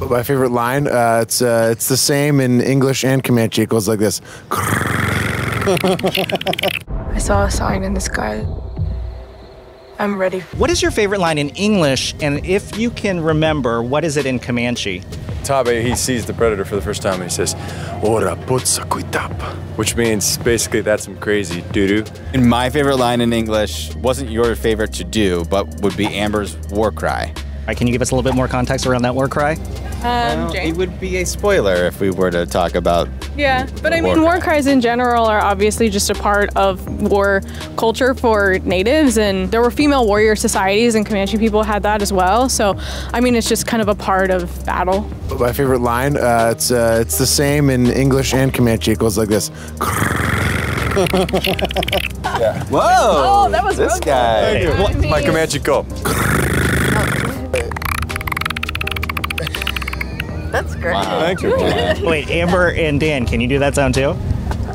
My favorite line, it's the same in English and Comanche. It goes like this. I saw a sign in the sky. I'm ready. What is your favorite line in English? And if you can remember, what is it in Comanche? Tabe, he sees the predator for the first time and he says, "Ora potsakuitap," which means basically that's some crazy doo-doo. And my favorite line in English wasn't your favorite to do, but would be Amber's war cry. Can you give us a little bit more context around that war cry? Well, Jhane? it would be a spoiler if we were to talk about. Yeah, but I mean, war cries in general are obviously just a part of war culture for natives, and there were female warrior societies, and Comanche people had that as well. So, I mean, it's just kind of a part of battle. My favorite line, it's the same in English and Comanche. It goes like this. Yeah. Whoa! Oh, that was this guy. My Comanche go. That's great. Wow. Thank you. Wait, Amber and Dan, can you do that sound too?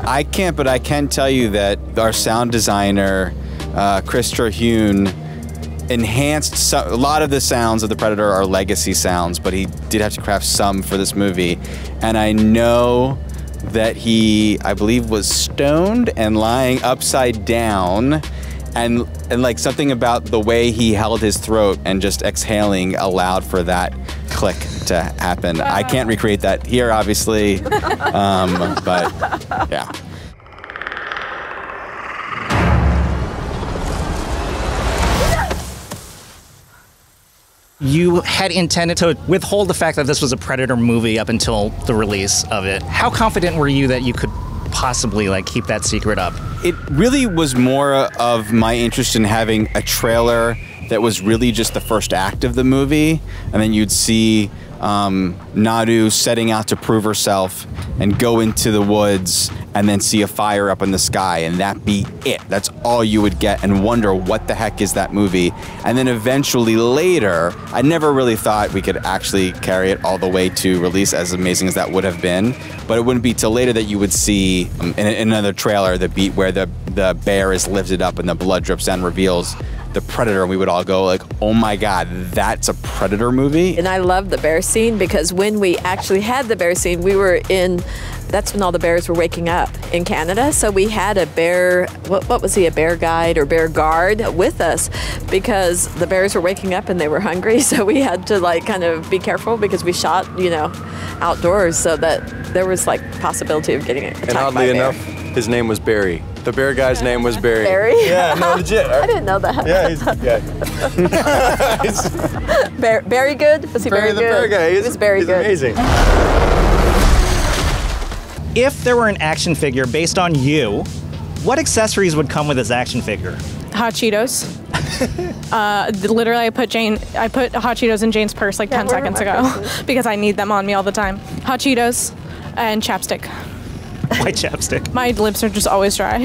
I can't, but I can tell you that our sound designer, Chris Terhune, enhanced a lot of the sounds of the Predator are legacy sounds, but he did have to craft some for this movie. And I know that he, I believe, was stoned and lying upside down, and like something about the way he held his throat and just exhaling allowed for that click to happen. I can't recreate that here, obviously, but yeah. You had intended to withhold the fact that this was a Predator movie up until the release of it. How confident were you that you could possibly keep that secret up? It really was more of my interest in having a trailer that was really just the first act of the movie, and then you'd see Nadu setting out to prove herself and go into the woods and then see a fire up in the sky, and that be it. That's all you would get, and wonder what the heck is that movie. And then eventually later, I never really thought we could actually carry it all the way to release, as amazing as that would have been. But it wouldn't be till later that you would see in another trailer the beat where the bear is lifted up and the blood drips down, reveals the Predator, and we would all go like, oh my God, that's a Predator movie. And I love the bear scene, because when we actually had the bear scene, we were in, that's when all the bears were waking up in Canada. So we had a bear, what was he, a bear guide or bear guard with us, because the bears were waking up and they were hungry. So we had to kind of be careful, because we shot, outdoors, so that there was possibility of getting attacked. And oddly enough, his name was Barry. The bear guy's name was Barry. Barry? Yeah, no, legit. I didn't know that. Yeah, he's a good guy. Barry good? Was he Barry the good? bear guy. He was very good. Amazing. If there were an action figure based on you, what accessories would come with this action figure? Hot Cheetos. Literally, I put Hot Cheetos in Jhane's purse 10 seconds ago because I need them on me all the time. Hot Cheetos and chapstick. Why chapstick? My lips are just always dry.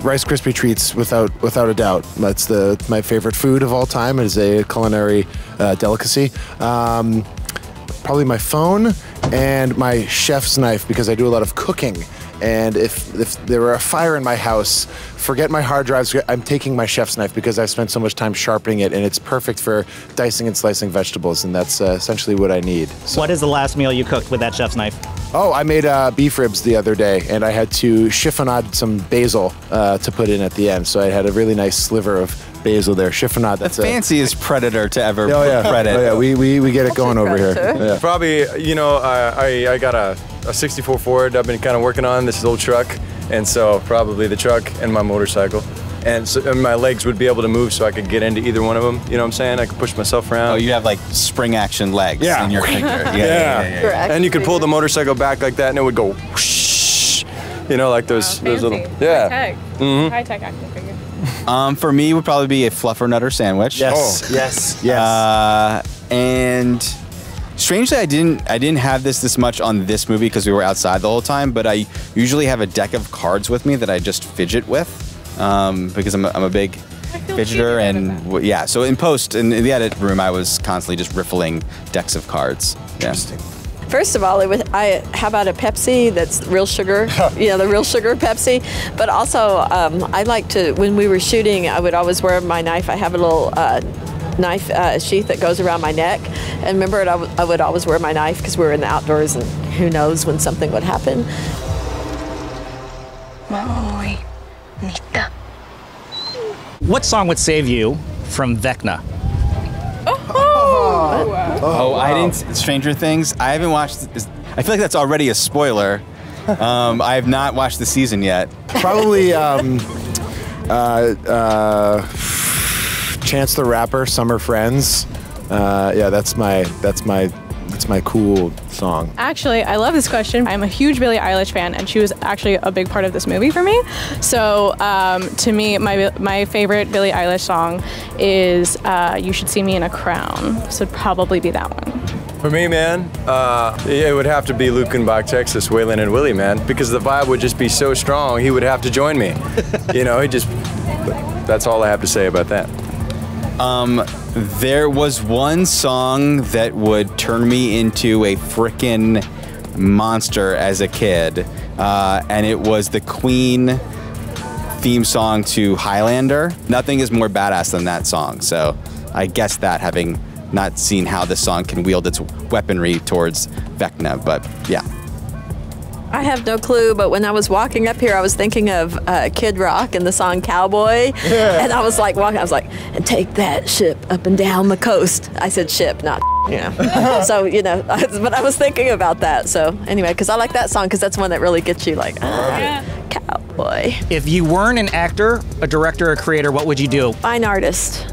Rice Krispie treats, without a doubt. That's my favorite food of all time. It is a culinary delicacy. Probably my phone and my chef's knife, because I do a lot of cooking. And if there were a fire in my house, forget my hard drives, I'm taking my chef's knife, because I've spent so much time sharpening it, and it's perfect for dicing and slicing vegetables, and that's essentially what I need. So. What is the last meal you cooked with that chef's knife? Oh, I made beef ribs the other day, and I had to chiffonade some basil to put in at the end, so I had a really nice sliver of basil there. Chiffonade, that's the fanciest Predator to ever put credit. Oh, yeah, we get it going over here. Yeah. Probably, I got a 64 Ford I've been kind of working on, this old truck, and so probably the truck and my motorcycle. And my legs would be able to move, so I could get into either one of them. You know what I'm saying? I could push myself around. Oh, you have spring action legs in your figure. Yeah. And you could pull the motorcycle back like that, and it would go whoosh. Like those little. Yeah. High-tech. Mm-hmm. High-tech action figure. For me, it would probably be a fluffernutter sandwich. Yes. Oh. Yes. And strangely, I didn't have this much on this movie because we were outside the whole time. But I usually have a deck of cards with me that I just fidget with, because I'm a big fidgeter, and so in post in the edit room, I was constantly just riffling decks of cards. Interesting. First of all, how about a Pepsi that's real sugar? The real sugar Pepsi. But also, I like to, when we were shooting, I would always wear my knife. I have a little knife sheath that goes around my neck. And remember, I would always wear my knife because we were in the outdoors, and who knows when something would happen. What song would save you from Vecna? Oh, I didn't. Stranger Things. I haven't watched. I feel like that's already a spoiler. I have not watched the season yet. Probably Chance the Rapper, Summer Friends. Yeah, that's my cool song. Actually, I love this question. I'm a huge Billie Eilish fan, and she was actually a big part of this movie for me. So, to me, my favorite Billie Eilish song is "You Should See Me in a Crown." So, it'd probably be that one. For me, man, it would have to be Lukenbach, Texas, Waylon and Willie, man, because the vibe would just be so strong, he would have to join me. You know, that's all I have to say about that. There was one song that would turn me into a frickin' monster as a kid, and it was the Queen theme song to Highlander. Nothing is more badass than that song, so I guess that, having not seen how this song can wield its weaponry towards Vecna, but yeah. I have no clue, but when I was walking up here, I was thinking of Kid Rock and the song Cowboy. Yeah. And I was like walking, I was like, and take that ship up and down the coast. I said ship, not, you know. So, you know, but I was thinking about that. So anyway, because I like that song because that's one that really gets you like, cowboy. If you weren't an actor, a director, a creator, what would you do? Fine artist.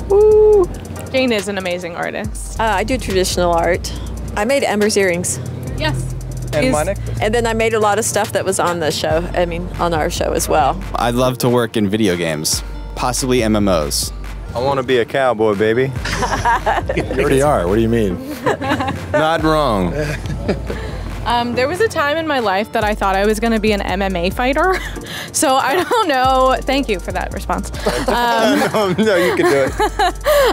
Woo. Jhane is an amazing artist. I do traditional art. I made Amber's earrings. Yes. And my necklace. And then I made a lot of stuff that was on the show. I mean, on our show as well. I'd love to work in video games, possibly MMOs. I want to be a cowboy, baby. You already are. What do you mean? Not wrong. There was a time in my life that I thought I was going to be an MMA fighter. So I don't know. Thank you for that response. No, you can do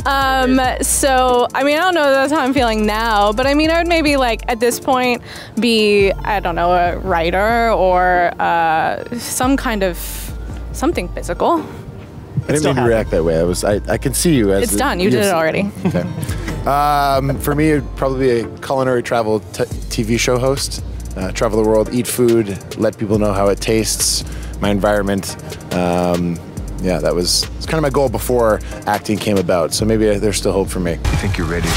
it. So, I mean, I don't know that's how I'm feeling now, but I mean, I would maybe like at this point be, I don't know, a writer or some kind of something physical. I didn't mean to react that way. I can see you as it's done. You did it already. Okay. For me, it'd probably be a culinary travel TV show host. Travel the world, eat food, let people know how it tastes, my environment. Yeah, it's kind of my goal before acting came about. So maybe there's still hope for me. You think you're ready?